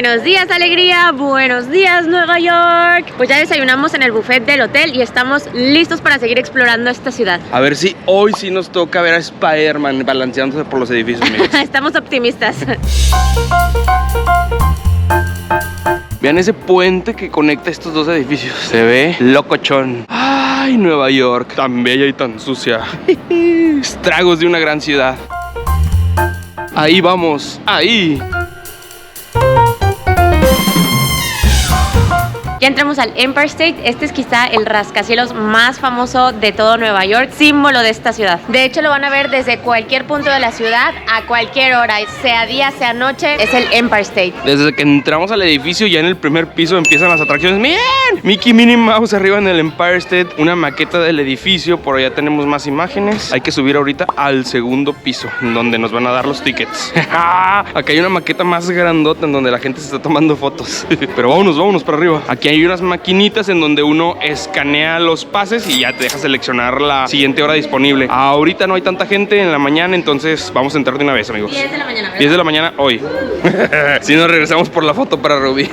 Buenos días, alegría, buenos días, Nueva York. Pues ya desayunamos en el buffet del hotel y estamos listos para seguir explorando esta ciudad. A ver si hoy sí nos toca ver a Spider-Man balanceándose por los edificios, amigos. Estamos optimistas. Vean ese puente que conecta estos dos edificios. Se ve locochón. Ay, Nueva York, tan bella y tan sucia. Estragos de una gran ciudad. Ahí vamos, ahí. Ya entramos al Empire State. Este es quizá el rascacielos más famoso de todo Nueva York, símbolo de esta ciudad. De hecho, lo van a ver desde cualquier punto de la ciudad, a cualquier hora, sea día, sea noche. Es el Empire State. Desde que entramos al edificio, ya en el primer piso empiezan las atracciones. ¡Miren! Mickey, Minnie Mouse arriba en el Empire State. Una maqueta del edificio. Por allá tenemos más imágenes. Hay que subir ahorita al segundo piso, donde nos van a dar los tickets. Acá hay una maqueta más grandota en donde la gente se está tomando fotos. Pero vámonos para arriba. Aquí hay unas maquinitas en donde uno escanea los pases y ya te deja seleccionar la siguiente hora disponible. Ahorita no hay tanta gente en la mañana, entonces vamos a entrar de una vez, amigos. 10 de la mañana, ¿verdad? 10 de la mañana hoy. Si nos regresamos por la foto para Ruby.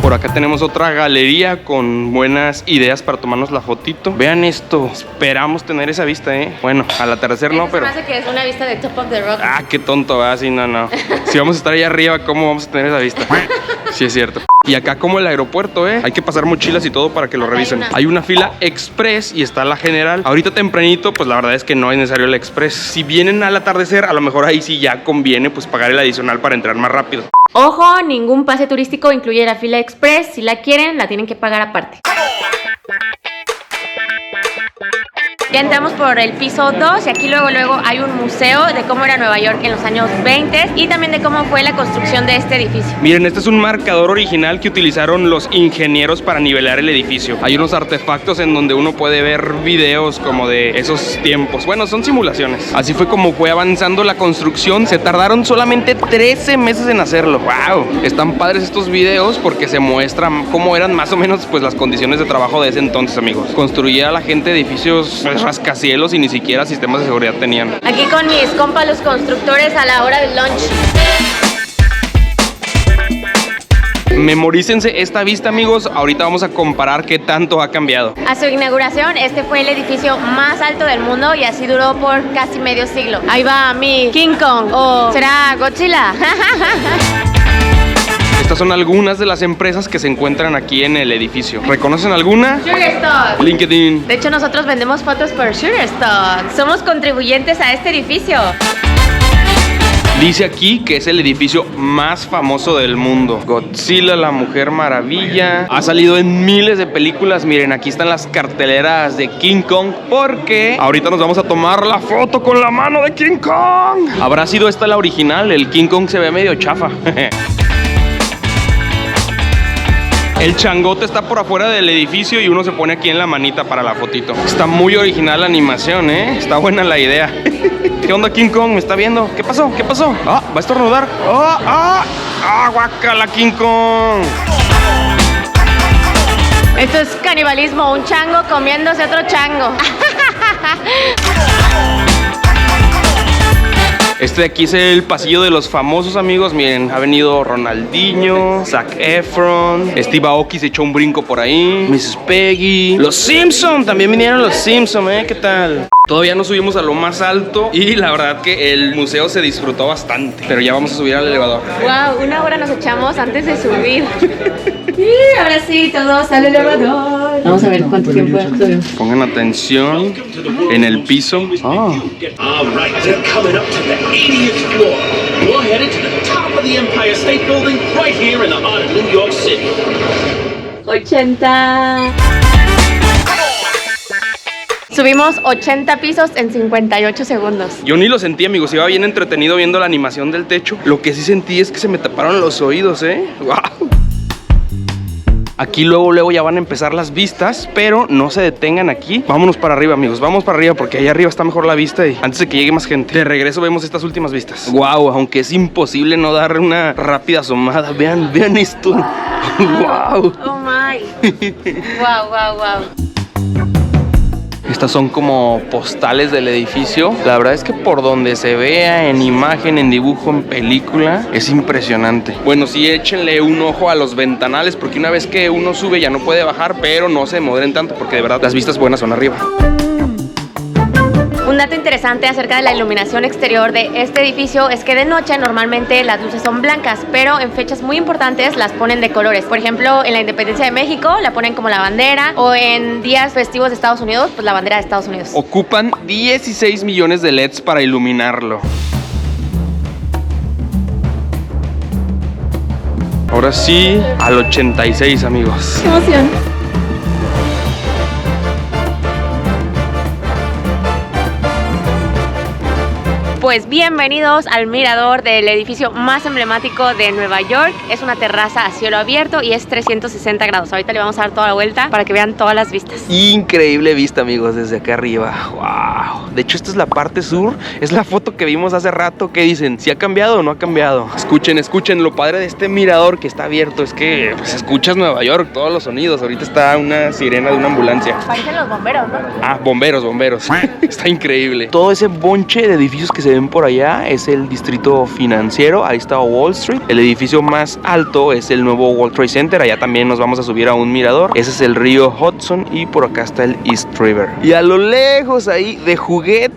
Por acá tenemos otra galería con buenas ideas para tomarnos la fotito. Vean esto, esperamos tener esa vista, ¿eh? Bueno, al atardecer no, pero... Se me hace que es una vista de Top of the Rock. Ah, qué tonto, ¿verdad? Sí, no. Si vamos a estar ahí arriba, ¿cómo vamos a tener esa vista? Sí, es cierto. Y acá como el aeropuerto, ¿eh? Hay que pasar mochilas y todo para que lo revisen. Hay una fila express y está la general. Ahorita tempranito, pues la verdad es que no es necesario el express. Si vienen al atardecer, a lo mejor ahí sí ya conviene pues pagar el adicional para entrar más rápido. Ojo, ningún pase turístico incluye la fila express. Si la quieren, la tienen que pagar aparte. Ya entramos por el piso 2 y aquí luego hay un museo de cómo era Nueva York en los años 20 y también de cómo fue la construcción de este edificio. Miren, este es un marcador original que utilizaron los ingenieros para nivelar el edificio. Hay unos artefactos en donde uno puede ver videos como de esos tiempos. Bueno, son simulaciones. Así fue como fue avanzando la construcción. Se tardaron solamente 13 meses en hacerlo. ¡Wow! Están padres estos videos porque se muestran cómo eran más o menos pues las condiciones de trabajo de ese entonces, amigos. Construía la gente edificios rascacielos y ni siquiera sistemas de seguridad tenían. Aquí con mis compas los constructores a la hora del lunch. Memorícense esta vista, amigos. Ahorita vamos a comparar qué tanto ha cambiado. A su inauguración, este fue el edificio más alto del mundo y así duró por casi medio siglo. Ahí va mi King Kong. ¿O será Godzilla? Estas son algunas de las empresas que se encuentran aquí en el edificio. ¿Reconocen alguna? Sugarstock. LinkedIn. De hecho, nosotros vendemos fotos por Sugarstock. Somos contribuyentes a este edificio. Dice aquí que es el edificio más famoso del mundo. Godzilla, la Mujer Maravilla. Ha salido en miles de películas. Miren, aquí están las carteleras de King Kong, porque ahorita nos vamos a tomar la foto con la mano de King Kong. ¿Habrá sido esta la original? El King Kong se ve medio chafa. El changote está por afuera del edificio y uno se pone aquí en la manita para la fotito. Está muy original la animación, ¿eh? Está buena la idea. ¿Qué onda, King Kong? ¿Me está viendo? ¿Qué pasó? ¿Qué pasó? Ah, va a estornudar. Guácala, King Kong. Esto es canibalismo, un chango comiéndose otro chango. Este de aquí es el pasillo de los famosos, amigos. Miren, ha venido Ronaldinho, Zac Efron, Steve Aoki se echó un brinco por ahí, Mrs. Peggy, los Simpson, también vinieron los Simpson, ¿eh? ¿Qué tal? Todavía no subimos a lo más alto y la verdad que el museo se disfrutó bastante. Pero ya vamos a subir al elevador. Wow, una hora nos echamos antes de subir. Y ahora sí, todos al elevador. Vamos a ver cuánto tiempo subimos. Pongan atención en el piso. All right, you're coming up to the 80th floor. You're headed to the top of the Empire State Building right here in the heart of New York City. 80. Subimos 80 pisos en 58 segundos. Yo ni lo sentí, amigos. Iba bien entretenido viendo la animación del techo. Lo que sí sentí es que se me taparon los oídos, ¿eh? ¡Wow! Aquí luego ya van a empezar las vistas, pero no se detengan aquí. Vámonos para arriba, amigos, vamos para arriba porque allá arriba está mejor la vista y antes de que llegue más gente. De regreso vemos estas últimas vistas. Wow, aunque es imposible no dar una rápida asomada. Vean esto. Wow. Oh my. Wow. Estas son como postales del edificio. La verdad es que por donde se vea, en imagen, en dibujo, en película, es impresionante. Bueno, sí, échenle un ojo a los ventanales, porque una vez que uno sube ya no puede bajar, pero no se moderen tanto porque de verdad las vistas buenas son arriba. Un dato interesante acerca de la iluminación exterior de este edificio es que de noche normalmente las luces son blancas, pero en fechas muy importantes las ponen de colores. Por ejemplo, en la Independencia de México la ponen como la bandera, o en días festivos de Estados Unidos, pues la bandera de Estados Unidos. Ocupan 16 millones de LEDs para iluminarlo. Ahora sí, al 86, amigos. ¡Qué emoción! Pues bienvenidos al mirador del edificio más emblemático de Nueva York. Es una terraza a cielo abierto y es 360 grados. Ahorita le vamos a dar toda la vuelta para que vean todas las vistas. Increíble vista, amigos, desde acá arriba. ¡Wow! De hecho, esta es la parte sur. Es la foto que vimos hace rato. ¿Qué dicen? ¿Si ha cambiado o no ha cambiado? Escuchen, escuchen. Lo padre de este mirador que está abierto es que pues, escuchas Nueva York, todos los sonidos. Ahorita está una sirena de una ambulancia. Parecen los bomberos, ¿no? Ah, bomberos. Está increíble. Todo ese bonche de edificios que se ven por allá es el distrito financiero. Ahí está Wall Street. El edificio más alto es el nuevo World Trade Center. Allá también nos vamos a subir a un mirador. Ese es el río Hudson y por acá está el East River. Y a lo lejos ahí, de juguete,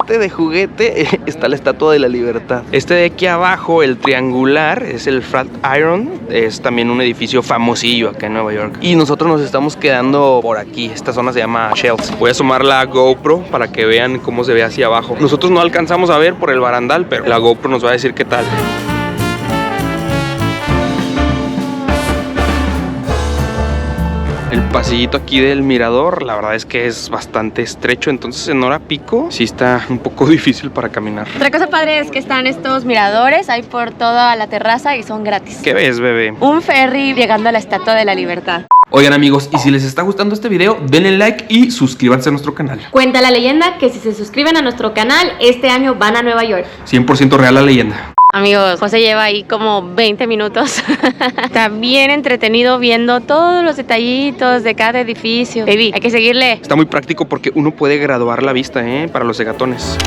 está la Estatua de la Libertad. Este de aquí abajo, el triangular, es el Flatiron. Es también un edificio famosillo acá en Nueva York. Y nosotros nos estamos quedando por aquí. Esta zona se llama Shells. Voy a sumar la GoPro para que vean cómo se ve hacia abajo. Nosotros no alcanzamos a ver por el barandal, pero la GoPro nos va a decir qué tal. El pasillito aquí del mirador, la verdad es que es bastante estrecho, entonces en hora pico sí está un poco difícil para caminar. Otra cosa padre es que están estos miradores ahí por toda la terraza y son gratis. ¿Qué ves, bebé? Un ferry llegando a la Estatua de la Libertad. Oigan, amigos, y si les está gustando este video, denle like y suscríbanse a nuestro canal. Cuenta la leyenda que si se suscriben a nuestro canal, este año van a Nueva York. 100% real la leyenda. Amigos, José lleva ahí como 20 minutos. Está bien entretenido viendo todos los detallitos de cada edificio. Baby, hay que seguirle. Está muy práctico porque uno puede graduar la vista, para los segatones.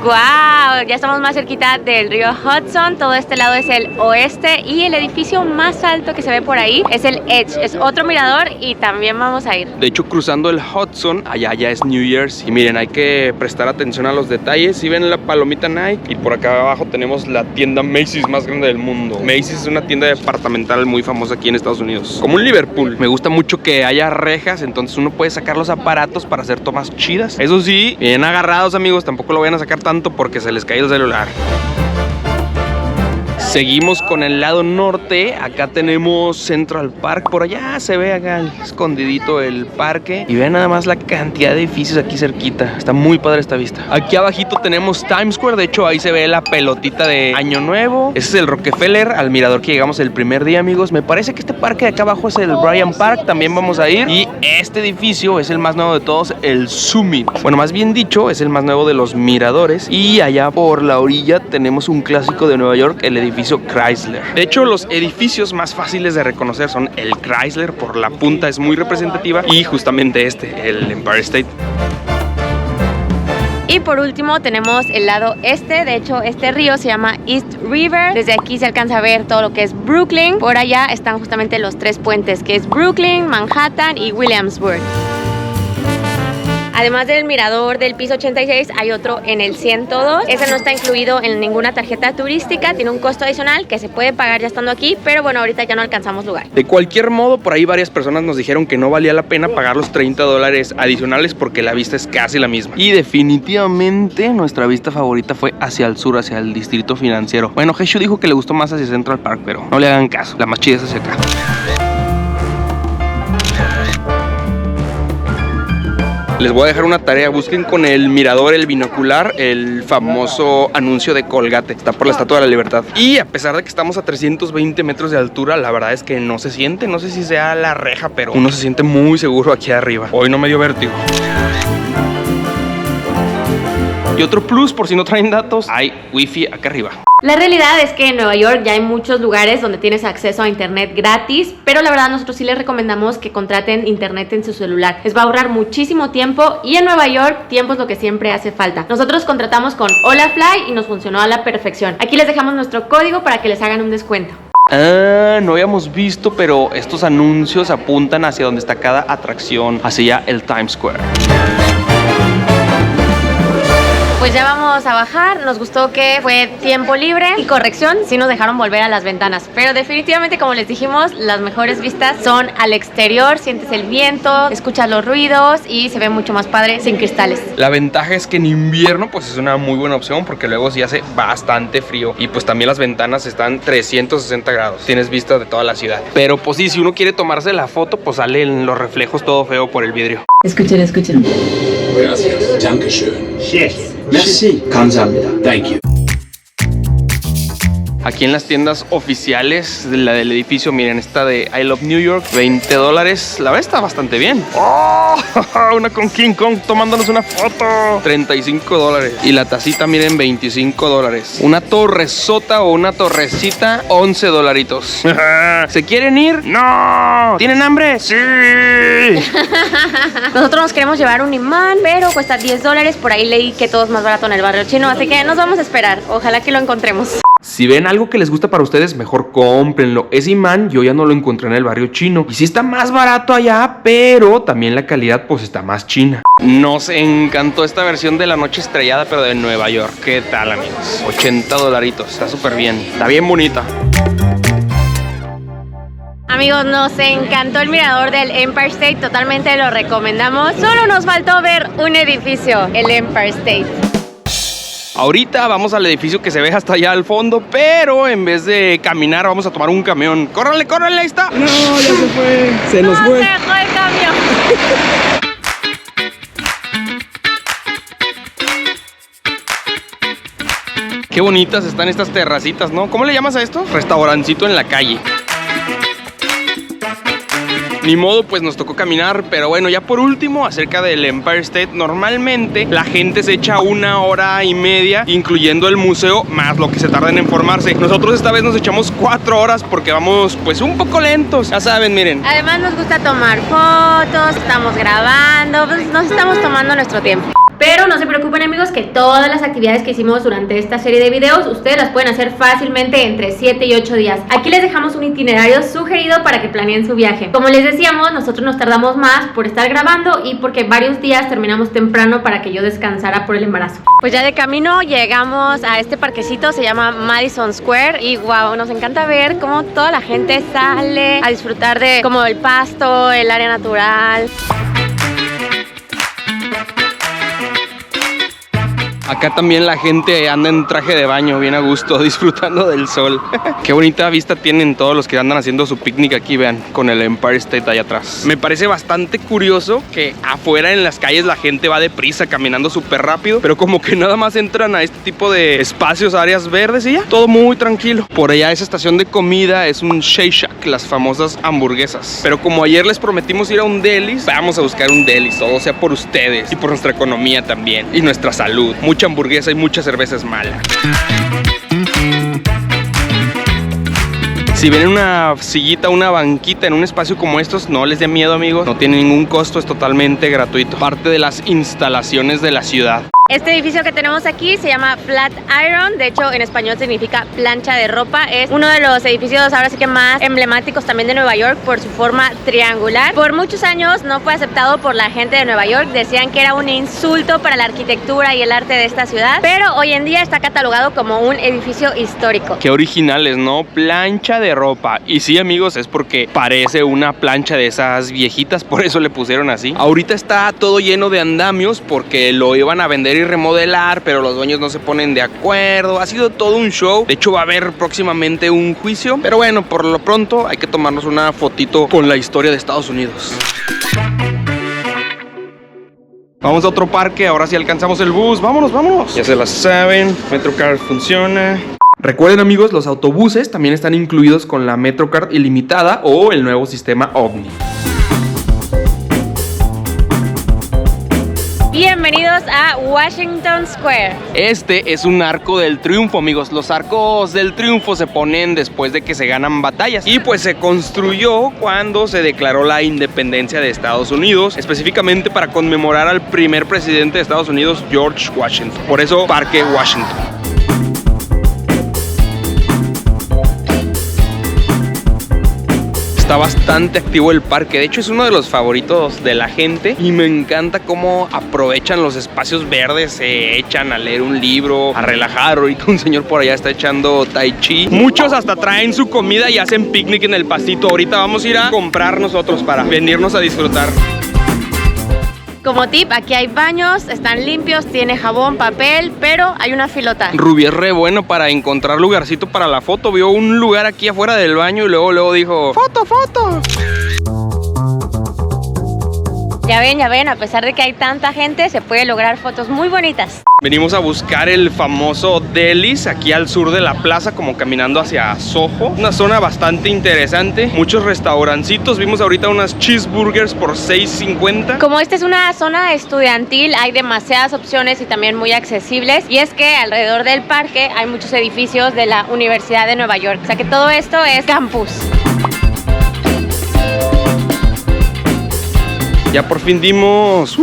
¡Wow! Ya estamos más cerquita del río Hudson. Todo este lado es el oeste y el edificio más alto que se ve por ahí es el Edge. Es otro mirador y también vamos a ir. De hecho, cruzando el Hudson, allá ya es New Jersey. Y miren, hay que prestar atención a los detalles. Si ven la palomita Nike y por acá abajo tenemos la tienda Macy's más grande del mundo. Macy's es una tienda departamental muy famosa aquí en Estados Unidos. Como un Liverpool. Me gusta mucho que haya rejas, entonces uno puede sacar los aparatos para hacer tomas chidas. Eso sí, bien agarrados, amigos. Tampoco lo vayan a sacar tanto porque se les cae el celular. Seguimos con el lado norte. Acá tenemos Central Park. Por allá se ve acá escondidito el parque. Y vean nada más la cantidad de edificios aquí cerquita. Está muy padre esta vista. Aquí abajito tenemos Times Square. De hecho ahí se ve la pelotita de Año Nuevo. Ese es el Rockefeller, al mirador que llegamos el primer día, amigos. Me parece que este parque de acá abajo es el Bryant Park. También vamos a ir. Y este edificio es el más nuevo de todos, el Summit. Bueno, más bien dicho, es el más nuevo de los miradores. Y allá por la orilla tenemos un clásico de Nueva York, el edificio Chrysler. De hecho, los edificios más fáciles de reconocer son el Chrysler, por la punta es muy representativa, y justamente este, el Empire State. Y por último tenemos el lado este. De hecho, este río se llama East River. Desde aquí se alcanza a ver todo lo que es Brooklyn. Por allá están justamente los tres puentes, que es Brooklyn, Manhattan y Williamsburg. Además del mirador del piso 86, hay otro en el 102. Ese no está incluido en ninguna tarjeta turística, tiene un costo adicional que se puede pagar ya estando aquí, pero bueno, ahorita ya no alcanzamos lugar. De cualquier modo, por ahí varias personas nos dijeron que no valía la pena pagar los $30 adicionales porque la vista es casi la misma. Y definitivamente nuestra vista favorita fue hacia el sur, hacia el distrito financiero. Bueno, Jeshu dijo que le gustó más hacia Central Park, pero no le hagan caso, la más chida es hacia acá. Les voy a dejar una tarea, busquen con el mirador, el binocular, el famoso anuncio de Colgate. Está por la Estatua de la Libertad. Y a pesar de que estamos a 320 metros de altura, la verdad es que no se siente, no sé si sea la reja, pero uno se siente muy seguro aquí arriba. Hoy no me dio vértigo. Y otro plus, por si no traen datos, hay wifi acá arriba. La realidad es que en Nueva York ya hay muchos lugares donde tienes acceso a internet gratis, pero la verdad nosotros sí les recomendamos que contraten internet en su celular. Les va a ahorrar muchísimo tiempo y en Nueva York tiempo es lo que siempre hace falta. Nosotros contratamos con Holafly y nos funcionó a la perfección. Aquí les dejamos nuestro código para que les hagan un descuento. No habíamos visto, pero estos anuncios apuntan hacia donde está cada atracción, hacia el Times Square. Pues ya vamos a bajar, nos gustó que fue tiempo libre y corrección, sí nos dejaron volver a las ventanas, pero definitivamente como les dijimos, las mejores vistas son al exterior, sientes el viento, escuchas los ruidos y se ve mucho más padre sin cristales. La ventaja es que en invierno pues es una muy buena opción porque luego sí hace bastante frío y pues también las ventanas están 360 grados, tienes vista de toda la ciudad, pero pues sí, si uno quiere tomarse la foto pues salen los reflejos todo feo por el vidrio. Escuchen, escuchen. Gracias. Dankeschön. Yes. Merci. 감사합니다. Thank you. Aquí en las tiendas oficiales de la del edificio, miren, esta de I Love New York, $20. La verdad está bastante bien. ¡Oh! Una con King Kong tomándonos una foto. $35. Y la tacita, miren, $25. Una torresota o una torrecita, $11. ¿Se quieren ir? ¡No! ¿Tienen hambre? ¡Sí! Nosotros nos queremos llevar un imán, pero cuesta $10. Por ahí leí que todo es más barato en el barrio chino, así que nos vamos a esperar. Ojalá que lo encontremos. Si ven algo que les gusta para ustedes, mejor cómprenlo. Ese imán yo ya no lo encontré en el barrio chino. Y sí está más barato allá, pero también la calidad pues está más china. Nos encantó esta versión de la noche estrellada, pero de Nueva York. ¿Qué tal, amigos? $80. Está súper bien. Está bien bonita. Amigos, nos encantó el mirador del Empire State. Totalmente lo recomendamos. Solo nos faltó ver un edificio, el Empire State. Ahorita vamos al edificio que se ve hasta allá al fondo, pero en vez de caminar vamos a tomar un camión. ¡Córrele, córrele! Ahí está. No, ya se fue. Se nos fue. Se dejó el camión. Qué bonitas están estas terracitas, ¿no? ¿Cómo le llamas a esto? Restaurancito en la calle. Ni modo, pues nos tocó caminar, pero bueno, ya por último, acerca del Empire State, normalmente la gente se echa 1 hora y media, incluyendo el museo, más lo que se tardan en formarse. Nosotros esta vez nos echamos 4 horas porque vamos, pues, un poco lentos. Ya saben, miren. Además nos gusta tomar fotos, estamos grabando, pues nos estamos tomando nuestro tiempo. Pero no se preocupen, amigos, que todas las actividades que hicimos durante esta serie de videos ustedes las pueden hacer fácilmente entre 7 y 8 días. Aquí les dejamos un itinerario sugerido para que planeen su viaje. Como les decíamos, nosotros nos tardamos más por estar grabando y porque varios días terminamos temprano para que yo descansara por el embarazo. Pues ya de camino llegamos a este parquecito, se llama Madison Square y wow, nos encanta ver cómo toda la gente sale a disfrutar de como el pasto, el área natural. Acá también la gente anda en traje de baño, bien a gusto, disfrutando del sol. Qué bonita vista tienen todos los que andan haciendo su picnic aquí, vean, con el Empire State allá atrás. Me parece bastante curioso que afuera en las calles la gente va deprisa, caminando súper rápido, pero como que nada más entran a este tipo de espacios, áreas verdes y ya, todo muy tranquilo. Por allá esa estación de comida es un Shake Shack, las famosas hamburguesas. Pero como ayer les prometimos ir a un Delis, vamos a buscar un Delis, todo sea por ustedes y por nuestra economía también y nuestra salud. Mucha hamburguesa y mucha cerveza es mala. Si ven una sillita, una banquita en un espacio como estos, no les dé miedo, amigos. No tiene ningún costo, es totalmente gratuito. Parte de las instalaciones de la ciudad. Este edificio que tenemos aquí se llama Flatiron, de hecho en español significa plancha de ropa. Es uno de los edificios ahora sí que más emblemáticos también de Nueva York por su forma triangular. Por muchos años no fue aceptado por la gente de Nueva York, decían que era un insulto para la arquitectura y el arte de esta ciudad, pero hoy en día está catalogado como un edificio histórico. Qué originales, ¿no? Plancha de ropa. Y sí, amigos, es porque parece una plancha de esas viejitas, por eso le pusieron así. Ahorita está todo lleno de andamios porque lo iban a vender y remodelar, pero los dueños no se ponen de acuerdo. Ha sido todo un show. De hecho va a haber próximamente un juicio, pero bueno, por lo pronto hay que tomarnos una fotito con la historia de Estados Unidos. Vamos a otro parque, ahora sí alcanzamos el bus. Vámonos, vámonos. Ya se la saben, MetroCard funciona. Recuerden, amigos, los autobuses también están incluidos con la MetroCard ilimitada o el nuevo sistema OMNY. Bienvenidos a Washington Square. Este es un arco del triunfo, amigos. Los arcos del triunfo se ponen después de que se ganan batallas. Y pues se construyó cuando se declaró la independencia de Estados Unidos, específicamente para conmemorar al primer presidente de Estados Unidos, George Washington. Por eso, Parque Washington. Está bastante activo el parque, de hecho es uno de los favoritos de la gente y me encanta cómo aprovechan los espacios verdes, se echan a leer un libro, a relajar. Ahorita un señor por allá está echando tai chi. Muchos hasta traen su comida y hacen picnic en el pastito. Ahorita vamos a ir a comprar nosotros para venirnos a disfrutar. Como tip, aquí hay baños, están limpios, tiene jabón, papel, pero hay una filota. Rubí es re bueno para encontrar lugarcito para la foto. Vio un lugar aquí afuera del baño y luego dijo, ¡foto, foto! Ya ven, a pesar de que hay tanta gente, se puede lograr fotos muy bonitas. Venimos a buscar el famoso Delis aquí al sur de la plaza, como caminando hacia Soho. Una zona bastante interesante, muchos restaurancitos. Vimos ahorita unas cheeseburgers por $6.50. Como esta es una zona estudiantil, hay demasiadas opciones y también muy accesibles. Y es que alrededor del parque hay muchos edificios de la Universidad de Nueva York. O sea que todo esto es campus. Ya por fin dimos.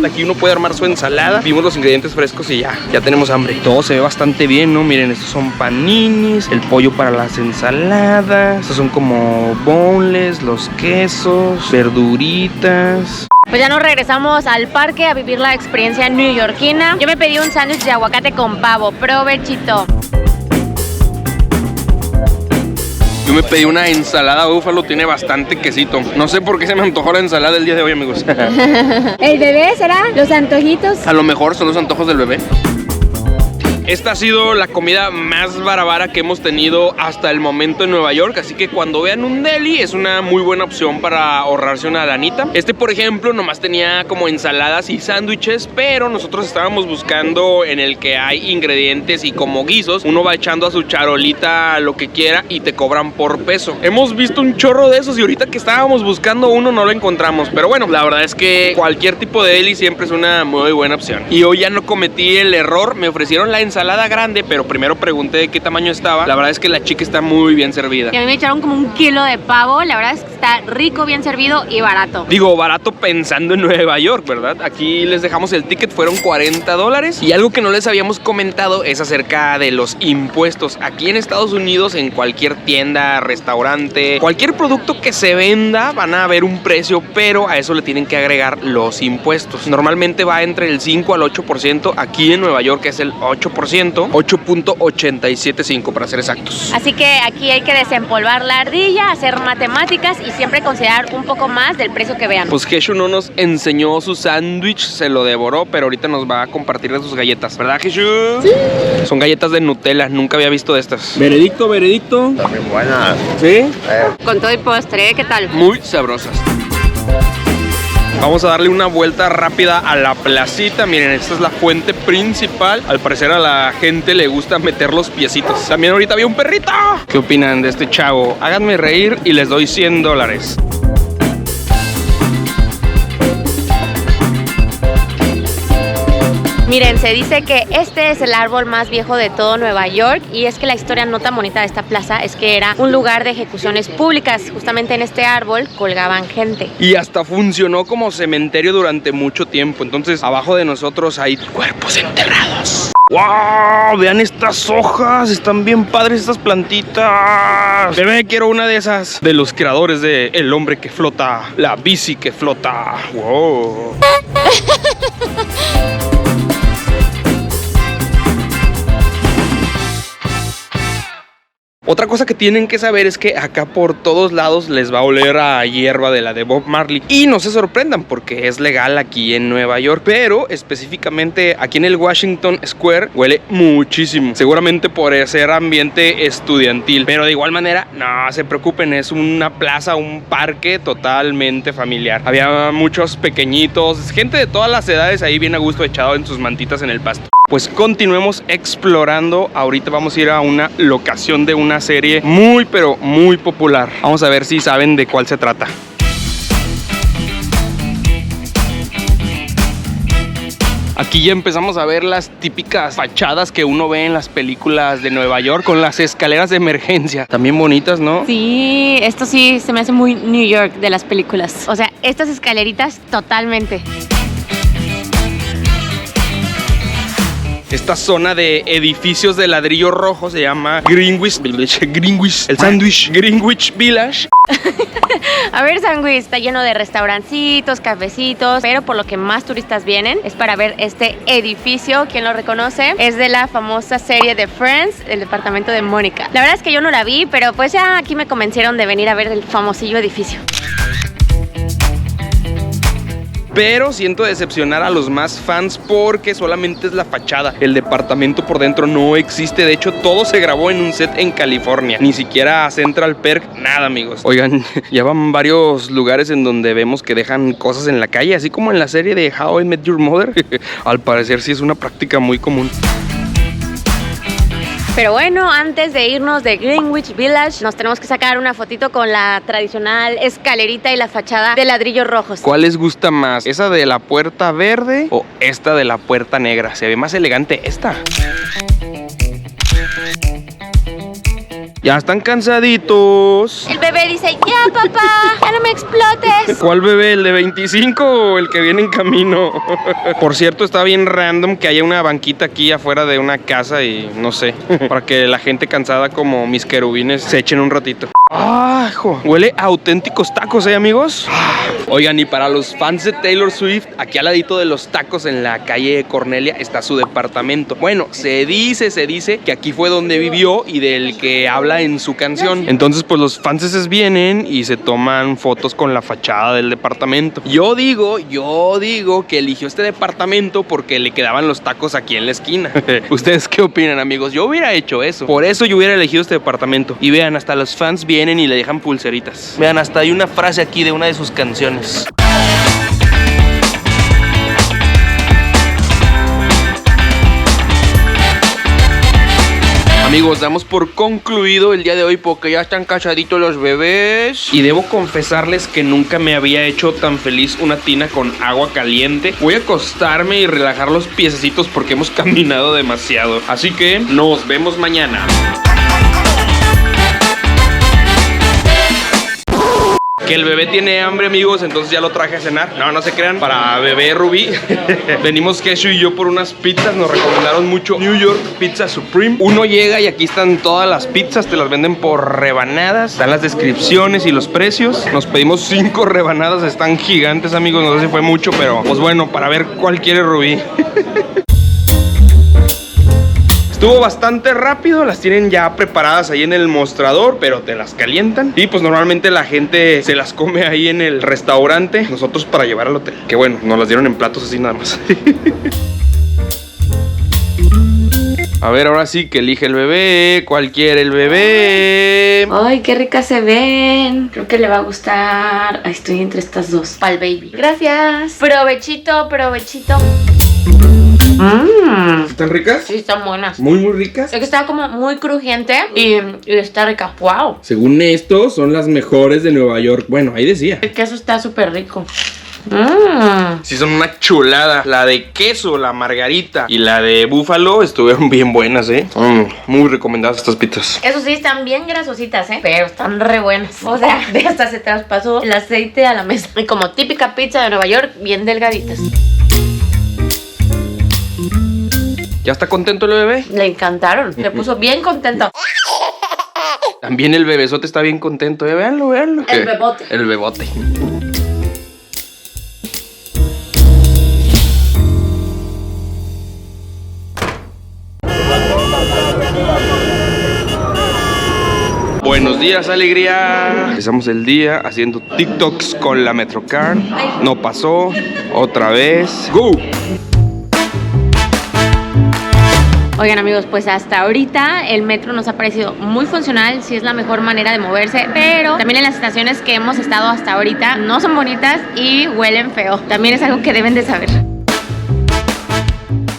Aquí uno puede armar su ensalada. Vimos los ingredientes frescos y ya tenemos hambre. Todo se ve bastante bien, ¿no? Miren, estos son paninis, el pollo para las ensaladas. Estos son como boneless, los quesos, verduritas. Pues ya nos regresamos al parque a vivir la experiencia neoyorquina. Yo me pedí un sándwich de aguacate con pavo. Provechito. Yo me pedí una ensalada búfalo, tiene bastante quesito. No sé por qué se me antojó la ensalada el día de hoy, amigos. ¿El bebé será? ¿Los antojitos? A lo mejor son los antojos del bebé. Esta ha sido la comida más barbara que hemos tenido hasta el momento en Nueva York, así que cuando vean un deli es una muy buena opción para ahorrarse una lanita. Este, por ejemplo, nomás tenía como ensaladas y sándwiches, pero nosotros estábamos buscando en el que hay ingredientes y como guisos. Uno va echando a su charolita lo que quiera y te cobran por peso. Hemos visto un chorro de esos y ahorita que estábamos buscando uno no lo encontramos, pero bueno, la verdad es que cualquier tipo de deli siempre es una muy buena opción. Y hoy ya no cometí el error, me ofrecieron la ensalada grande, pero primero pregunté de qué tamaño estaba. La verdad es que la chica está muy bien servida. Y a mí me echaron como 1 kilo de pavo. La verdad es que está rico, bien servido y barato. Digo, barato pensando en Nueva York, ¿verdad? Aquí les dejamos el ticket, fueron $40. Y algo que no les habíamos comentado es acerca de los impuestos. Aquí en Estados Unidos, en cualquier tienda, restaurante, cualquier producto que se venda, van a ver un precio, pero a eso le tienen que agregar los impuestos. Normalmente va entre el 5 al 8%. Aquí en Nueva York es el 8%. 8.875 para ser exactos. Así que aquí hay que desempolvar la ardilla, hacer matemáticas y siempre considerar un poco más del precio que vean. Pues Jeshu no nos enseñó su sándwich, se lo devoró, pero ahorita nos va a compartir de sus galletas, ¿verdad, Jeshu? Sí. Son galletas de Nutella, nunca había visto de estas. Veredicto. También buenas. ¿Sí? Con todo y postre, ¿qué tal? Muy sabrosas. Vamos a darle una vuelta rápida a la placita. Miren, esta es la fuente principal. Al parecer a la gente le gusta meter los piecitos. También ahorita había un perrito. ¿Qué opinan de este chavo? Háganme reír y les doy $100. Miren, se dice que este es el árbol más viejo de todo Nueva York y es que la historia no tan bonita de esta plaza es que era un lugar de ejecuciones públicas. Justamente en este árbol colgaban gente. Y hasta funcionó como cementerio durante mucho tiempo. Entonces, abajo de nosotros hay cuerpos enterrados. ¡Wow! Vean estas hojas, están bien padres estas plantitas. Bebé, quiero una de esas. De los creadores de El hombre que flota, la bici que flota. ¡Wow! Otra cosa que tienen que saber es que acá por todos lados les va a oler a hierba de la de Bob Marley. Y no se sorprendan porque es legal aquí en Nueva York, pero específicamente aquí en el Washington Square huele muchísimo. Seguramente por ser ambiente estudiantil, pero de igual manera no se preocupen, es una plaza, un parque totalmente familiar. Había muchos pequeñitos, gente de todas las edades ahí bien a gusto echado en sus mantitas en el pasto. Pues continuemos explorando. Ahorita vamos a ir a una locación de una serie muy pero muy popular. Vamos a ver si saben de cuál se trata. Aquí ya empezamos a ver las típicas fachadas que uno ve en las películas de Nueva York con las escaleras de emergencia. También bonitas, ¿no? Sí, esto sí se me hace muy New York de las películas. O sea, estas escaleritas totalmente. Esta zona de edificios de ladrillo rojo se llama Greenwich Village. El sándwich Greenwich Village. A ver, Sandwich está lleno de restaurancitos, cafecitos, pero por lo que más turistas vienen es para ver este edificio. ¿Quién lo reconoce? Es de la famosa serie de Friends, el departamento de Mónica. La verdad es que yo no la vi, pero pues ya aquí me convencieron de venir a ver el famosillo edificio. Pero siento decepcionar a los más fans porque solamente es la fachada. El departamento por dentro no existe. De hecho, todo se grabó en un set en California. Ni siquiera Central Perk, nada, amigos. Oigan, ya van varios lugares en donde vemos que dejan cosas en la calle, así como en la serie de How I Met Your Mother. Al parecer sí es una práctica muy común. Pero bueno, antes de irnos de Greenwich Village, nos tenemos que sacar una fotito con la tradicional escalerita y la fachada de ladrillos rojos. ¿Cuál les gusta más? ¿Esa de la puerta verde o esta de la puerta negra? Se ve más elegante esta. Ya están cansaditos. El bebé dice, ya papá, ya no me explotes. ¿Cuál bebé? ¿El de 25 o el que viene en camino? Por cierto, está bien random que haya una banquita aquí afuera de una casa y no sé, para que la gente cansada como mis querubines se echen un ratito. ¡Ah, hijo! Huele a auténticos tacos, amigos? Oigan, y para los fans de Taylor Swift, aquí al ladito de los tacos en la calle Cornelia está su departamento. Bueno, se dice que aquí fue donde vivió y del que habla en su canción. Entonces, pues los fanses vienen y se toman fotos con la fachada del departamento. Yo digo que eligió este departamento porque le quedaban los tacos aquí en la esquina. ¿Ustedes qué opinan, amigos? Yo hubiera hecho eso. Por eso yo hubiera elegido este departamento. Y vean, hasta los fans vienen y le dejan pulseritas. Vean, hasta hay una frase aquí de una de sus canciones. Amigos, damos por concluido el día de hoy porque ya están calladitos los bebés. Y debo confesarles que nunca me había hecho tan feliz una tina con agua caliente. Voy a acostarme y relajar los piececitos porque hemos caminado demasiado. Así que nos vemos mañana. Que el bebé tiene hambre, amigos, entonces ya lo traje a cenar. No se crean, para bebé Rubí. Venimos Keshu y yo por unas pizzas. Nos recomendaron mucho New York Pizza Supreme. Uno llega y aquí están todas las pizzas. Te las venden por rebanadas. Están las descripciones y los precios. Nos pedimos 5 rebanadas. Están gigantes, amigos. No sé si fue mucho, pero pues bueno, para ver cuál quiere Rubí. Estuvo bastante rápido, las tienen ya preparadas ahí en el mostrador, pero te las calientan. Y pues normalmente la gente se las come ahí en el restaurante, nosotros para llevar al hotel. Que bueno, nos las dieron en platos así nada más. A ver, ahora sí que elige el bebé. ¿Cuál quiere el bebé? Ay, qué ricas se ven. Creo que le va a gustar. Ay, estoy entre estas dos. Pal baby. Gracias. Provechito, provechito. ¿Están ricas? Sí, están buenas. Muy ricas. Es que está como muy crujiente y está rica. ¡Wow! Según esto, son las mejores de Nueva York. Bueno, ahí decía. El queso está súper rico. Sí, son una chulada. La de queso, la margarita y la de búfalo estuvieron bien buenas, muy recomendadas estas pizzas. Eso sí, están bien grasositas, pero están re buenas. O sea, de hasta se traspasó el aceite a la mesa. Y como típica pizza de Nueva York, bien delgaditas. ¿Ya está contento el bebé? Le encantaron, le puso bien contento. También el bebesote está bien contento, véanlo. El bebote. El bebote. Buenos días, alegría. Empezamos el día haciendo TikToks con la Metrocar. No pasó. Otra vez. ¡Go! Oigan, amigos, pues hasta ahorita el metro nos ha parecido muy funcional, sí es la mejor manera de moverse, pero también en las estaciones que hemos estado hasta ahorita no son bonitas y huelen feo. También es algo que deben de saber.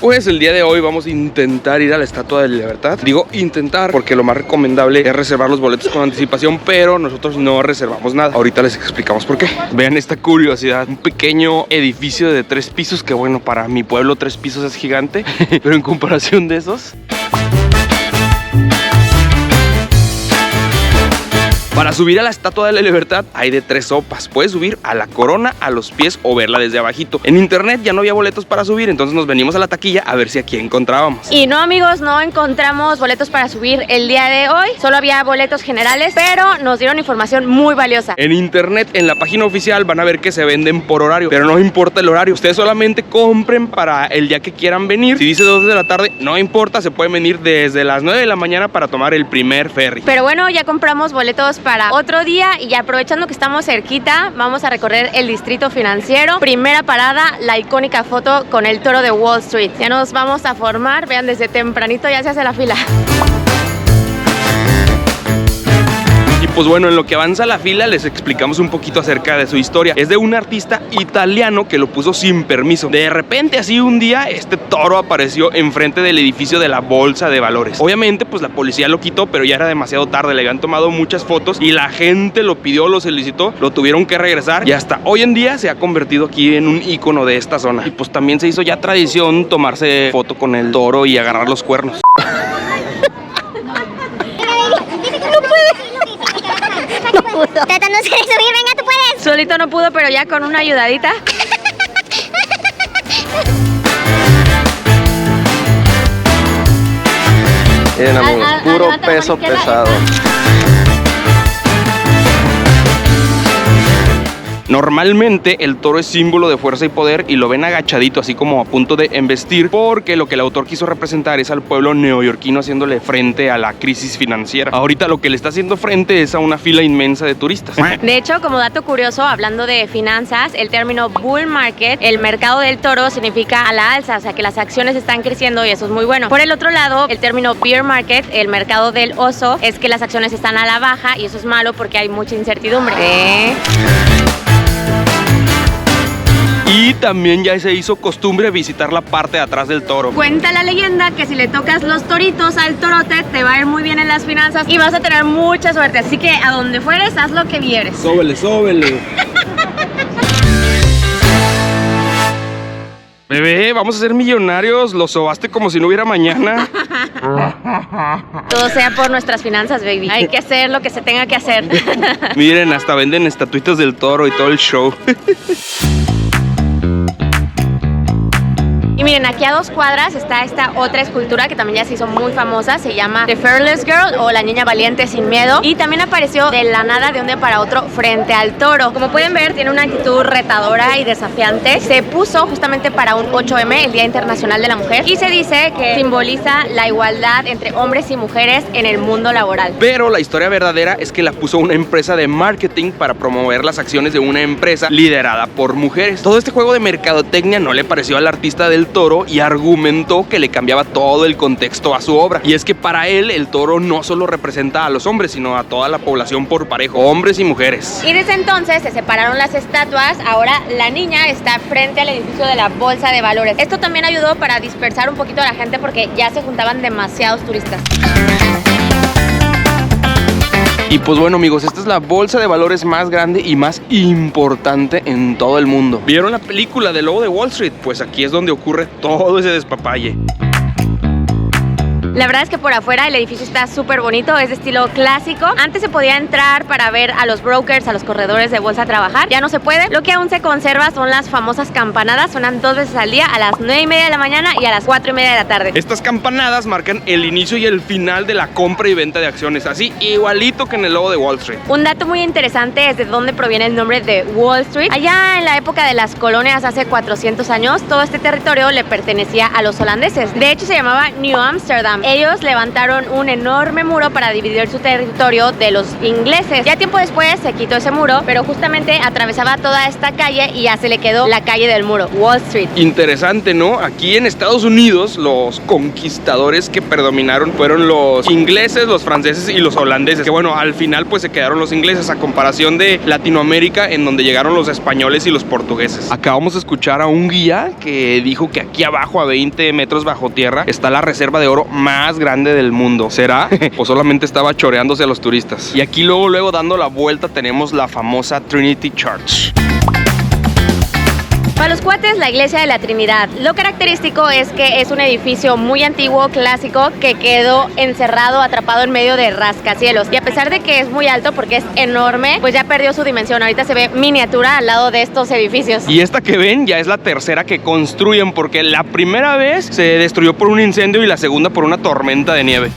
Pues el día de hoy vamos a intentar ir a la Estatua de la Libertad. Digo intentar porque lo más recomendable es reservar los boletos con anticipación, pero nosotros no reservamos nada. Ahorita les explicamos por qué. Vean esta curiosidad, un pequeño edificio de 3 pisos, que bueno, para mi pueblo 3 pisos es gigante, pero en comparación de esos... Para subir a la Estatua de la Libertad hay de 3 sopas. Puedes subir a la corona, a los pies o verla desde abajito. En internet ya no había boletos para subir, entonces nos venimos a la taquilla a ver si aquí encontrábamos. Y no, amigos, no encontramos boletos para subir el día de hoy. Solo había boletos generales, pero nos dieron información muy valiosa. En internet, en la página oficial, van a ver que se venden por horario, pero no importa el horario. Ustedes solamente compren para el día que quieran venir. Si dice 2 de la tarde, no importa, se pueden venir desde las 9 de la mañana para tomar el primer ferry. Pero bueno, ya compramos boletos para otro día y aprovechando que estamos cerquita, vamos a recorrer el distrito financiero. Primera parada, la icónica foto con el toro de Wall Street. Ya nos vamos a formar, vean, desde tempranito ya se hace la fila. Y pues bueno, en lo que avanza la fila les explicamos un poquito acerca de su historia. Es de un artista italiano que lo puso sin permiso. De repente, así un día, este toro apareció enfrente del edificio de la Bolsa de Valores. Obviamente, pues la policía lo quitó, pero ya era demasiado tarde. Le habían tomado muchas fotos y la gente lo pidió, lo solicitó, lo tuvieron que regresar. Y hasta hoy en día se ha convertido aquí en un ícono de esta zona. Y pues también se hizo ya tradición tomarse foto con el toro y agarrar los cuernos. No pudo. Tratando de subir, venga, tú puedes. Solito no pudo, pero ya con una ayudadita. Miren, amigos, puro peso pesado. Normalmente el toro es símbolo de fuerza y poder y lo ven agachadito, así como a punto de embestir, porque lo que el autor quiso representar es al pueblo neoyorquino haciéndole frente a la crisis financiera. Ahorita lo que le está haciendo frente es a una fila inmensa de turistas. De hecho, como dato curioso, hablando de finanzas, el término bull market, el mercado del toro, significa a la alza, o sea que las acciones están creciendo y eso es muy bueno. Por el otro lado, el término bear market, el mercado del oso, es que las acciones están a la baja y eso es malo porque hay mucha incertidumbre. Y también ya se hizo costumbre visitar la parte de atrás del toro. Cuenta la leyenda que si le tocas los toritos al torote, te va a ir muy bien en las finanzas y vas a tener mucha suerte. Así que a donde fueres, haz lo que vieres. Sóbele, sóbele. Bebé, vamos a ser millonarios. Lo sobaste como si no hubiera mañana. Todo sea por nuestras finanzas, baby. Hay que hacer lo que se tenga que hacer. Miren, hasta venden estatuitas del toro y todo el show. Y miren, aquí a 2 cuadras está esta otra escultura que también ya se hizo muy famosa. Se llama The Fearless Girl o la niña valiente sin miedo. Y también apareció de la nada, de un día para otro, frente al toro. Como pueden ver, tiene una actitud retadora y desafiante. Se puso justamente para un 8M, el Día Internacional de la Mujer. Y se dice que simboliza la igualdad entre hombres y mujeres en el mundo laboral. Pero la historia verdadera es que la puso una empresa de marketing para promover las acciones de una empresa liderada por mujeres. Todo este juego de mercadotecnia no le pareció al artista del toro y argumentó que le cambiaba todo el contexto a su obra. Y es que para él el toro no solo representa a los hombres, sino a toda la población por parejo, hombres y mujeres. Y desde entonces se separaron las estatuas. Ahora la niña está frente al edificio de la Bolsa de Valores. Esto también ayudó para dispersar un poquito a la gente porque ya se juntaban demasiados turistas. Y pues bueno, amigos, esta es la bolsa de valores más grande y más importante en todo el mundo. ¿Vieron la película del Lobo de Wall Street? Pues aquí es donde ocurre todo ese despapalle. La verdad es que por afuera el edificio está súper bonito, es de estilo clásico. Antes se podía entrar para ver a los brokers, a los corredores de bolsa trabajar. Ya no se puede. Lo que aún se conserva son las famosas campanadas. Suenan 2 veces al día, a las 9:30 de la mañana y a las 4:30 de la tarde. Estas campanadas marcan el inicio y el final de la compra y venta de acciones, así igualito que en el Lobo de Wall Street. Un dato muy interesante es de dónde proviene el nombre de Wall Street. Allá en la época de las colonias, hace 400 años, todo este territorio le pertenecía a los holandeses. De hecho, se llamaba New Amsterdam. ellos levantaron un enorme muro para dividir su territorio de los ingleses. Ya tiempo después se quitó ese muro, pero justamente atravesaba toda esta calle y ya se le quedó la calle del muro, Wall Street. Interesante, ¿no? Aquí en Estados Unidos los conquistadores que predominaron fueron los ingleses, los franceses y los holandeses, que bueno, al final pues se quedaron los ingleses a comparación de Latinoamérica, en donde llegaron los españoles y los portugueses. Acabamos de escuchar a un guía que dijo que aquí abajo, a 20 metros bajo tierra, está la reserva de oro más grande del mundo. ¿Será? O solamente estaba choreándose a los turistas. Y aquí luego dando la vuelta tenemos la famosa Trinity Church. Para los cuates, la iglesia de la Trinidad. Lo característico es que es un edificio muy antiguo, clásico, que quedó encerrado, atrapado en medio de rascacielos. Y a pesar de que es muy alto, porque es enorme, pues ya perdió su dimensión. Ahorita se ve miniatura al lado de estos edificios. Y esta que ven ya es la tercera que construyen, porque la primera vez se destruyó por un incendio y la segunda por una tormenta de nieve.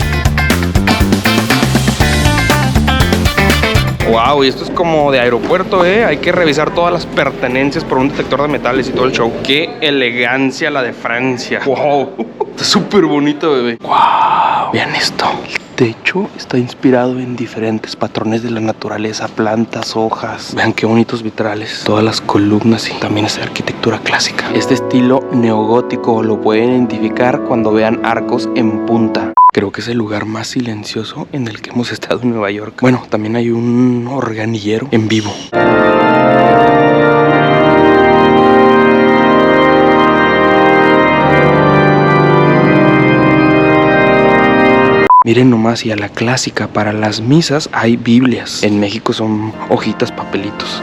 Wow, y esto es como de aeropuerto, ¿eh? Hay que revisar todas las pertenencias por un detector de metales y todo el show. ¡Qué elegancia la de Francia! ¡Wow! Está súper bonito, bebé. ¡Wow! Vean esto. El techo está inspirado en diferentes patrones de la naturaleza, plantas, hojas. Vean qué bonitos vitrales. Todas las columnas y también es de arquitectura clásica. Este estilo neogótico lo pueden identificar cuando vean arcos en punta. Creo que es el lugar más silencioso en el que hemos estado en Nueva York. Bueno, también hay un organillero en vivo. Miren nomás, y a la clásica, para las misas hay Biblias. En México son hojitas, papelitos.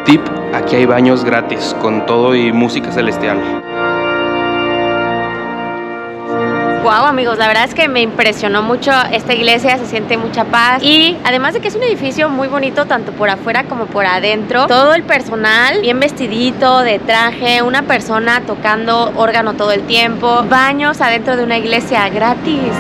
Tip, aquí hay baños gratis, con todo y música celestial. Wow, amigos, la verdad es que me impresionó mucho esta iglesia, se siente mucha paz y además de que es un edificio muy bonito tanto por afuera como por adentro, todo el personal bien vestidito, de traje, una persona tocando órgano todo el tiempo, baños adentro de una iglesia gratis.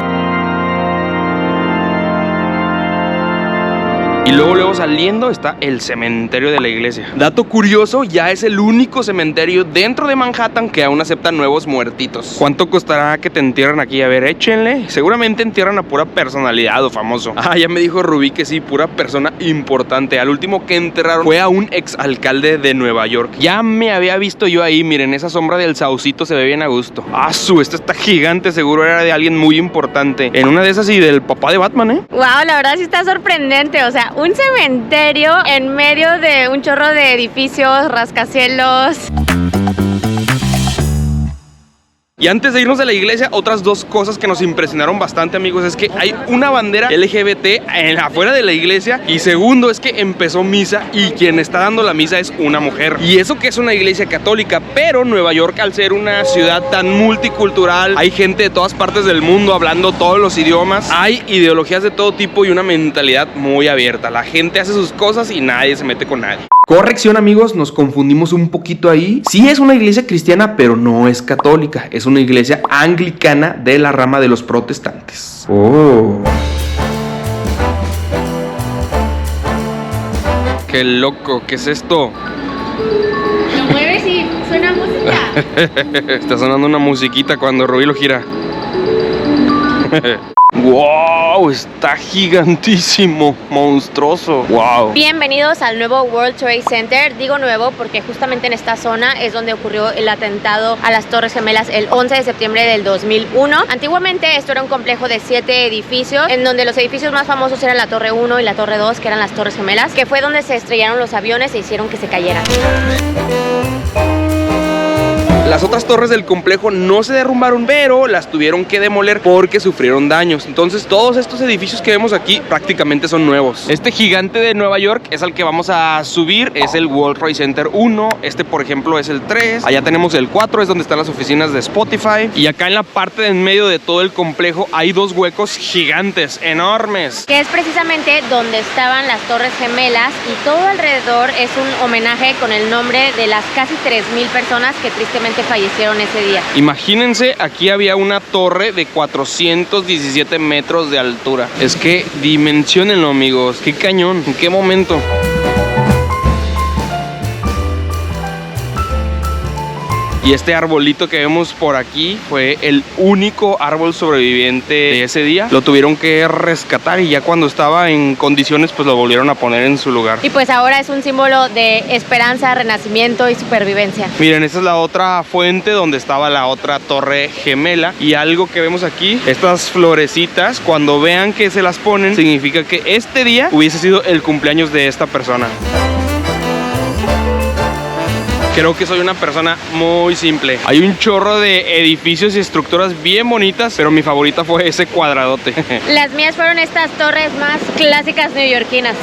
Y luego saliendo está el cementerio de la iglesia. Dato curioso, ya es el único cementerio dentro de Manhattan que aún acepta nuevos muertitos. ¿Cuánto costará que te entierren aquí? A ver, échenle. Seguramente entierran a pura personalidad o famoso. Ah, ya me dijo Rubí que sí, pura persona importante. Al último que enterraron fue a un exalcalde de Nueva York. Ya me había visto yo ahí, miren, esa sombra del saucito se ve bien a gusto. Ah, esta está gigante, seguro era de alguien muy importante. En una de esas y del papá de Batman, ¿eh? Wow, la verdad sí está sorprendente, o sea, un cementerio en medio de un chorro de edificios, rascacielos. Y antes de irnos a la iglesia, otras dos cosas que nos impresionaron bastante, amigos, es que hay una bandera LGBT afuera de la iglesia, y segundo es que empezó misa y quien está dando la misa es una mujer. Y eso que es una iglesia católica, pero Nueva York, al ser una ciudad tan multicultural, hay gente de todas partes del mundo hablando todos los idiomas, hay ideologías de todo tipo y una mentalidad muy abierta. La gente hace sus cosas y nadie se mete con nadie. Corrección, amigos, nos confundimos un poquito ahí. Sí es una iglesia cristiana, pero no es católica. Es una iglesia anglicana de la rama de los protestantes. Oh. Qué loco, ¿qué es esto? Lo mueves y suena música. Está sonando una musiquita cuando Rubí lo gira. ¡Wow! Está gigantísimo, monstruoso. ¡Wow! Bienvenidos al nuevo World Trade Center. Digo nuevo porque justamente en esta zona es donde ocurrió el atentado a las Torres Gemelas el 11 de septiembre del 2001. Antiguamente esto era un complejo de 7 edificios, en donde los edificios más famosos eran la Torre 1 y la Torre 2, que eran las Torres Gemelas, que fue donde se estrellaron los aviones e hicieron que se cayeran. Las otras torres del complejo no se derrumbaron, pero las tuvieron que demoler porque sufrieron daños. Entonces todos estos edificios que vemos aquí prácticamente son nuevos. Este gigante de Nueva York es al que vamos a subir, es el World Trade Center 1. Este, por ejemplo, es el 3. Allá tenemos el 4, es donde están las oficinas de Spotify. Y acá en la parte de en medio de todo el complejo hay dos huecos gigantes, enormes, que es precisamente donde estaban las Torres Gemelas, y todo alrededor es un homenaje con el nombre de las casi 3,000 personas que tristemente fallecieron ese día. Imagínense, aquí había una torre de 417 metros de altura. Es que dimensionenlo, amigos. Qué cañón, en qué momento. Y este arbolito que vemos por aquí fue el único árbol sobreviviente de ese día. Lo tuvieron que rescatar y ya cuando estaba en condiciones pues lo volvieron a poner en su lugar. Y pues ahora es un símbolo de esperanza, renacimiento y supervivencia. Miren, esta es la otra fuente donde estaba la otra torre gemela. Y algo que vemos aquí, estas florecitas, cuando vean que se las ponen, significa que este día hubiese sido el cumpleaños de esta persona. Creo que soy una persona muy simple. Hay un chorro de edificios y estructuras bien bonitas, pero mi favorita fue ese cuadradote. Las mías fueron estas torres más clásicas neoyorquinas.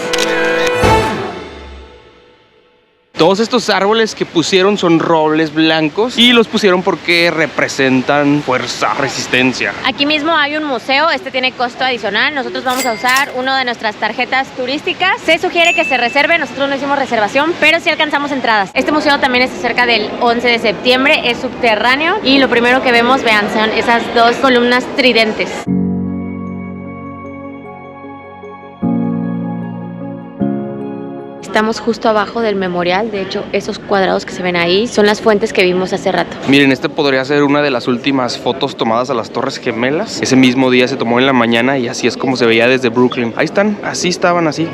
Todos estos árboles que pusieron son robles blancos y los pusieron porque representan fuerza, resistencia. Aquí mismo hay un museo, este tiene costo adicional. Nosotros vamos a usar una de nuestras tarjetas turísticas. Se sugiere que se reserve, nosotros no hicimos reservación, pero sí alcanzamos entradas. Este museo también está cerca del 11 de septiembre, es subterráneo y lo primero que vemos, vean, son esas dos columnas tridentes. Estamos justo abajo del memorial. De hecho, esos cuadrados que se ven ahí son las fuentes que vimos hace rato. Miren, este podría ser una de las últimas fotos tomadas a las Torres Gemelas. Ese mismo día se tomó en la mañana y así es como se veía desde Brooklyn. Ahí están, así estaban, así.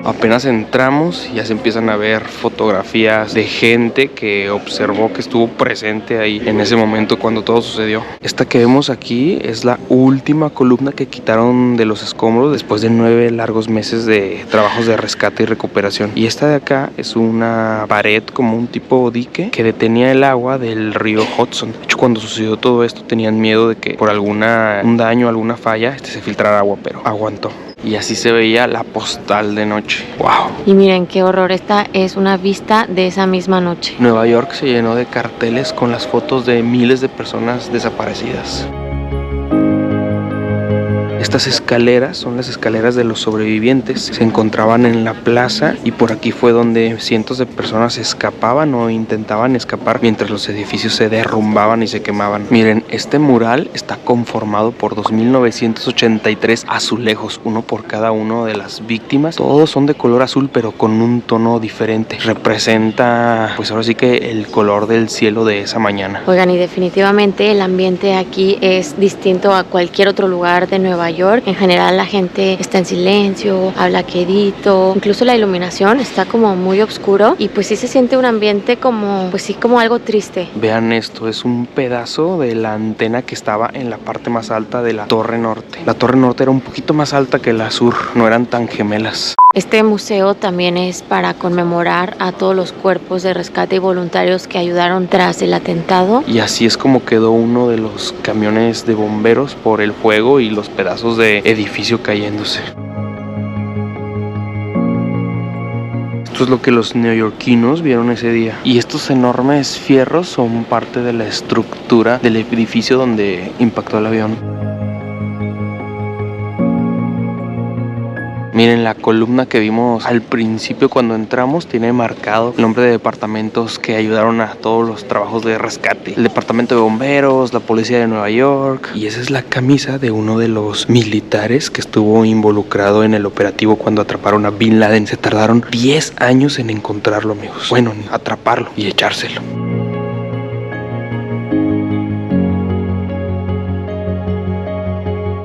Apenas entramos y ya se empiezan a ver fotografías de gente que observó, que estuvo presente ahí en ese momento cuando todo sucedió. Esta que vemos aquí es la última columna que quitaron de los escombros después de 9 largos meses de trabajos de rescate y recuperación. Y esta de acá es una pared como un tipo dique que detenía el agua del río Hudson. De hecho, cuando sucedió todo esto tenían miedo de que por un daño, alguna falla, se filtrara agua, pero aguantó. Y así se veía la postal de noche. ¡Wow! Y miren qué horror, esta es una vista de esa misma noche. Nueva York se llenó de carteles con las fotos de miles de personas desaparecidas. Estas escaleras son las escaleras de los sobrevivientes. Se encontraban en la plaza y por aquí fue donde cientos de personas escapaban o intentaban escapar mientras los edificios se derrumbaban y se quemaban. Miren, este mural está conformado por 2.983 azulejos, uno por cada uno de las víctimas. Todos son de color azul pero con un tono diferente. Representa, pues ahora sí que el color del cielo de esa mañana. Oigan, y definitivamente el ambiente aquí es distinto a cualquier otro lugar de Nueva York. En general la gente está en silencio, habla quedito, incluso la iluminación está como muy oscuro y pues sí se siente un ambiente como, pues sí, como algo triste. Vean esto, es un pedazo de la antena que estaba en la parte más alta de la Torre Norte. La Torre Norte era un poquito más alta que la Sur, no eran tan gemelas. Este museo también es para conmemorar a todos los cuerpos de rescate y voluntarios que ayudaron tras el atentado. Y así es como quedó uno de los camiones de bomberos por el fuego y los pedazos de edificio cayéndose. Esto es lo que los neoyorquinos vieron ese día. Y estos enormes fierros son parte de la estructura del edificio donde impactó el avión. Miren, la columna que vimos al principio cuando entramos tiene marcado el nombre de departamentos que ayudaron a todos los trabajos de rescate. El departamento de bomberos, la policía de Nueva York. Y esa es la camisa de uno de los militares que estuvo involucrado en el operativo cuando atraparon a Bin Laden. Se tardaron 10 años en encontrarlo, amigos. Bueno, en atraparlo y echárselo.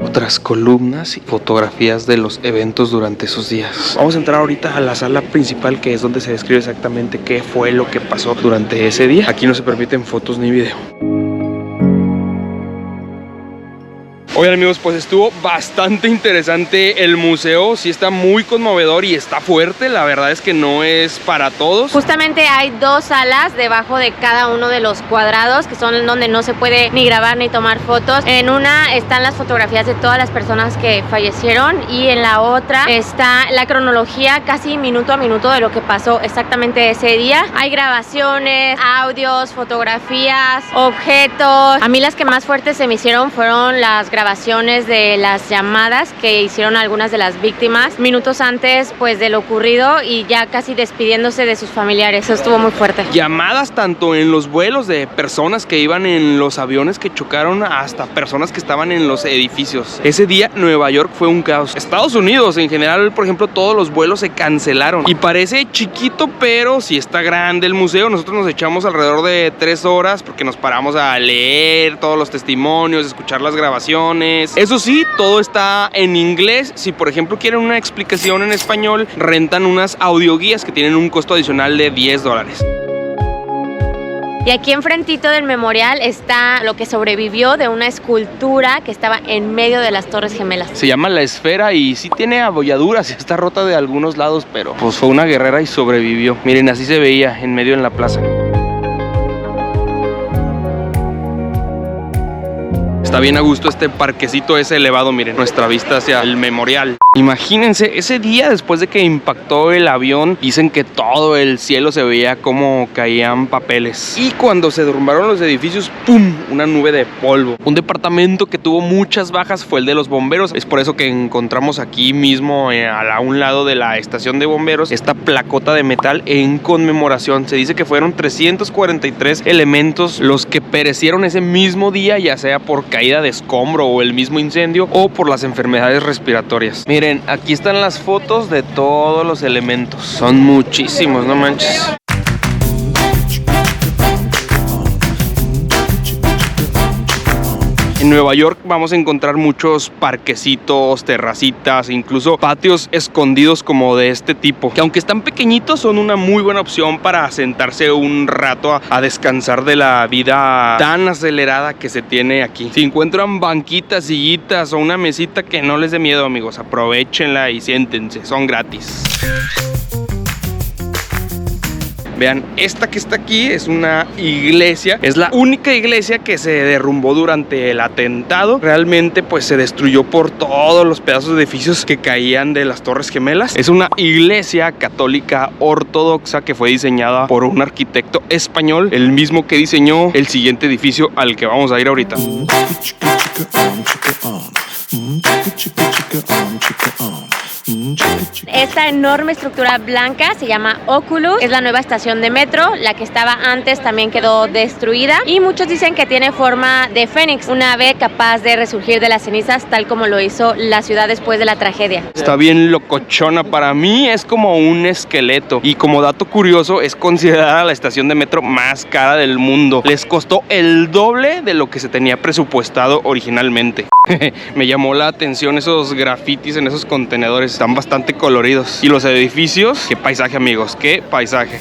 Otras columnas y fotografías de los eventos durante esos días. Vamos a entrar ahorita a la sala principal, que es donde se describe exactamente qué fue lo que pasó durante ese día. Aquí no se permiten fotos ni video. Oigan, amigos, pues estuvo bastante interesante el museo. Sí está muy conmovedor y está fuerte. La verdad es que no es para todos. Justamente hay 2 salas debajo de cada uno de los cuadrados, que son donde no se puede ni grabar ni tomar fotos. En una están las fotografías de todas las personas que fallecieron y en la otra está la cronología casi minuto a minuto de lo que pasó exactamente ese día. Hay grabaciones, audios, fotografías, objetos. A mí las que más fuertes se me hicieron fueron las grabaciones grabaciones de las llamadas que hicieron algunas de las víctimas minutos antes pues de lo ocurrido y ya casi despidiéndose de sus familiares. Eso estuvo muy fuerte. Llamadas tanto en los vuelos de personas que iban en los aviones que chocaron hasta personas que estaban en los edificios. Ese día Nueva York fue un caos. Estados Unidos en general, por ejemplo, todos los vuelos se cancelaron y parece chiquito, pero sí está grande el museo. Nosotros nos echamos alrededor de 3 horas porque nos paramos a leer todos los testimonios, escuchar las grabaciones. Eso sí, todo está en inglés. Si por ejemplo quieren una explicación en español, rentan unas audioguías que tienen un costo adicional de $10. Y aquí enfrentito del memorial está lo que sobrevivió de una escultura que estaba en medio de las Torres Gemelas. Se llama La Esfera y sí tiene abolladuras y está rota de algunos lados, pero pues fue una guerrera y sobrevivió. Miren, así se veía en medio en la plaza. Está bien a gusto este parquecito ese elevado, miren, nuestra vista hacia el memorial. Imagínense, ese día después de que impactó el avión, dicen que todo el cielo se veía como caían papeles. Y cuando se derrumbaron los edificios, ¡pum!, una nube de polvo. Un departamento que tuvo muchas bajas fue el de los bomberos. Es por eso que encontramos aquí mismo, a un lado de la estación de bomberos, esta placota de metal en conmemoración. Se dice que fueron 343 elementos los que perecieron ese mismo día, ya sea por caída de escombro o el mismo incendio o por las enfermedades respiratorias. Miren, aquí están las fotos de todos los elementos. Son muchísimos, no manches. En Nueva York vamos a encontrar muchos parquecitos, terracitas, incluso patios escondidos como de este tipo, que aunque están pequeñitos son una muy buena opción para sentarse un rato a descansar de la vida tan acelerada que se tiene aquí. Si encuentran banquitas, sillitas o una mesita, que no les dé miedo, amigos, aprovechenla y siéntense, son gratis. Vean, esta que está aquí es una iglesia. Es la única iglesia que se derrumbó durante el atentado. Realmente pues se destruyó por todos los pedazos de edificios que caían de las Torres Gemelas. Es una iglesia católica ortodoxa que fue diseñada por un arquitecto español, el mismo que diseñó el siguiente edificio al que vamos a ir ahorita. Esta enorme estructura blanca se llama Oculus, es la nueva estación de metro. La que estaba antes también quedó destruida y muchos dicen que tiene forma de fénix, un ave capaz de resurgir de las cenizas tal como lo hizo la ciudad después de la tragedia. Está bien locochona, para mí es como un esqueleto y como dato curioso es considerada la estación de metro más cara del mundo. Les costó el doble de lo que se tenía presupuestado originalmente. Me llamó la atención esos grafitis en esos contenedores, están bastante coloridos. Y los edificios, qué paisaje, amigos, qué paisaje.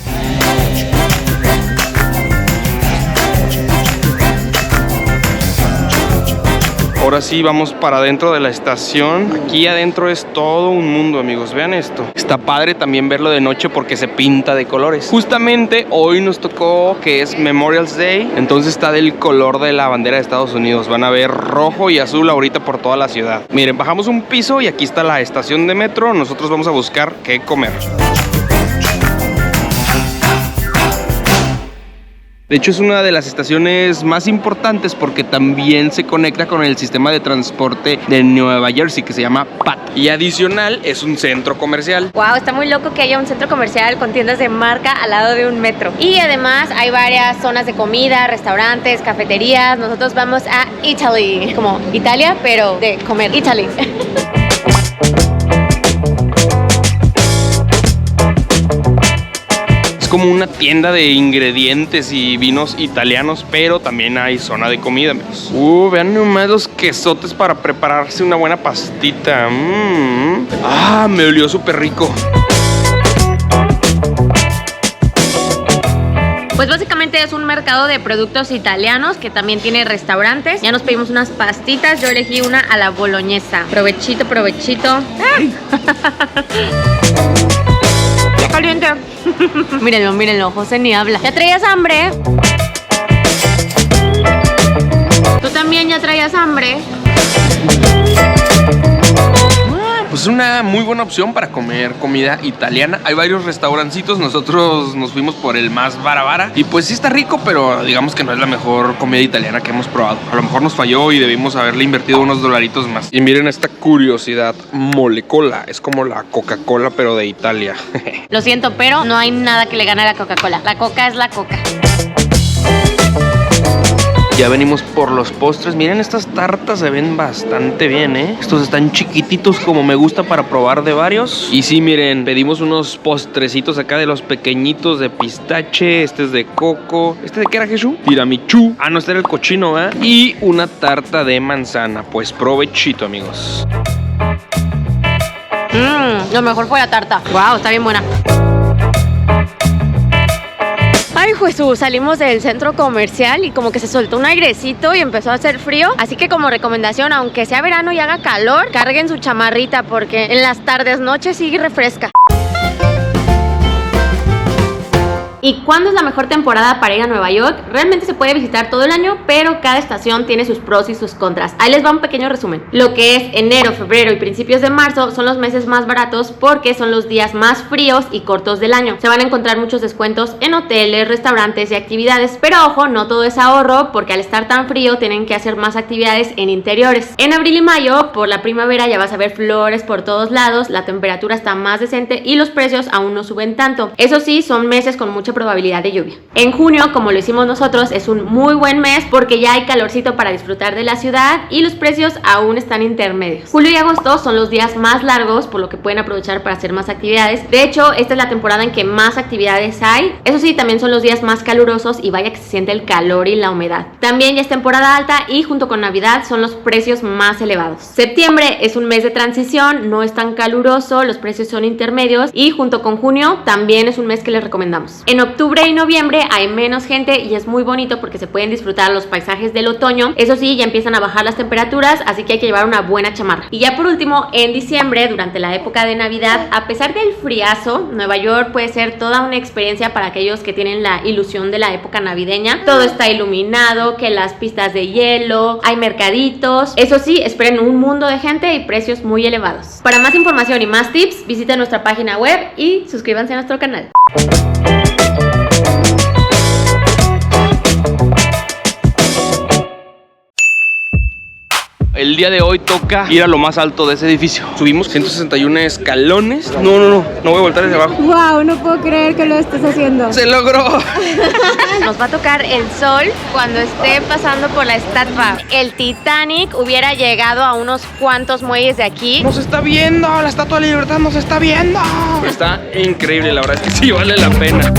Ahora sí vamos para adentro de la estación. Aquí adentro es todo un mundo, amigos, vean esto. Está padre también verlo de noche porque se pinta de colores. Justamente hoy nos tocó que es Memorial Day, entonces está del color de la bandera de Estados Unidos. Van a ver rojo y azul ahorita por toda la ciudad. Miren, bajamos un piso y aquí está la estación de metro. Nosotros vamos a buscar qué comer. De hecho es una de las estaciones más importantes porque también se conecta con el sistema de transporte de Nueva Jersey que se llama PAT. Y adicional es un centro comercial. Wow, está muy loco que haya un centro comercial con tiendas de marca al lado de un metro. Y además hay varias zonas de comida, restaurantes, cafeterías. Nosotros vamos a Italy, como Italia pero de comer, Italy. Es como una tienda de ingredientes y vinos italianos, pero también hay zona de comida, amigos. Vean nomás los quesotes para prepararse una buena pastita. Me olió súper rico. Pues básicamente es un mercado de productos italianos que también tiene restaurantes. Ya nos pedimos unas pastitas, yo elegí una a la boloñesa. Provechito, provechito. ¡Qué caliente! Mírenlo, mírenlo, José ni habla. ¿Ya traías hambre? ¿Tú también ya traías hambre? pues es una muy buena opción para comer comida italiana. Hay varios restaurancitos, nosotros nos fuimos por el más vara y pues sí está rico, pero digamos que no es la mejor comida italiana que hemos probado. A lo mejor nos falló y debimos haberle invertido unos dolaritos más. Y miren esta curiosidad, molecola, es como la Coca-Cola pero de Italia. Lo siento, pero no hay nada que le gane a la Coca-Cola. La Coca es la Coca. Ya venimos por los postres. Miren, estas tartas se ven bastante bien, ¿eh? Estos están chiquititos como me gusta para probar de varios. Y sí, miren, pedimos unos postrecitos acá de los pequeñitos de pistache. Este es de coco. ¿Este de qué era, Jesús? Tiramichu. Ah, no, este era el cochino, ¿eh? Y una tarta de manzana. Pues provechito, amigos. Lo mejor fue la tarta. Wow, está bien buena. Ay, Jesús, salimos del centro comercial y como que se soltó un airecito y empezó a hacer frío. Así que como recomendación, aunque sea verano y haga calor, carguen su chamarrita porque en las tardes, noches sí refresca. ¿Y cuándo es la mejor temporada para ir a Nueva York? Realmente se puede visitar todo el año, pero cada estación tiene sus pros y sus contras. Ahí les va un pequeño resumen. Lo que es enero, febrero y principios de marzo son los meses más baratos porque son los días más fríos y cortos del año. Se van a encontrar muchos descuentos en hoteles, restaurantes y actividades. Pero ojo, no todo es ahorro porque al estar tan frío tienen que hacer más actividades en interiores. En abril y mayo, por la primavera, ya vas a ver flores por todos lados, la temperatura está más decente y los precios aún no suben tanto. Eso sí, son meses con mucha probabilidad de lluvia. En junio, como lo hicimos nosotros, es un muy buen mes porque ya hay calorcito para disfrutar de la ciudad y los precios aún están intermedios. Julio y agosto son los días más largos, por lo que pueden aprovechar para hacer más actividades. De hecho, esta es la temporada en que más actividades hay. Eso sí, también son los días más calurosos y vaya que se siente el calor y la humedad. También ya es temporada alta y junto con Navidad son los precios más elevados. Septiembre es un mes de transición, no es tan caluroso, los precios son intermedios y junto con junio también es un mes que les recomendamos. En octubre y noviembre hay menos gente y es muy bonito porque se pueden disfrutar los paisajes del otoño. Eso sí, ya empiezan a bajar las temperaturas, así que hay que llevar una buena chamarra. Y ya por último, en diciembre, durante la época de Navidad, a pesar del friazo, Nueva York puede ser toda una experiencia para aquellos que tienen la ilusión de la época navideña. Todo está iluminado, que las pistas de hielo, hay mercaditos. Eso sí, esperen un mundo de gente y precios muy elevados. Para más información y más tips, visiten nuestra página web y suscríbanse a nuestro canal. El día de hoy toca ir a lo más alto de ese edificio. Subimos 161 escalones. No voy a voltar hacia abajo. Wow, no puedo creer que lo estés haciendo. ¡Se logró! Nos va a tocar el sol cuando esté pasando por la estatua. El Titanic hubiera llegado a unos cuantos muelles de aquí. ¡Nos está viendo! ¡La Estatua de la Libertad nos está viendo! Está increíble, la verdad es que sí vale la pena.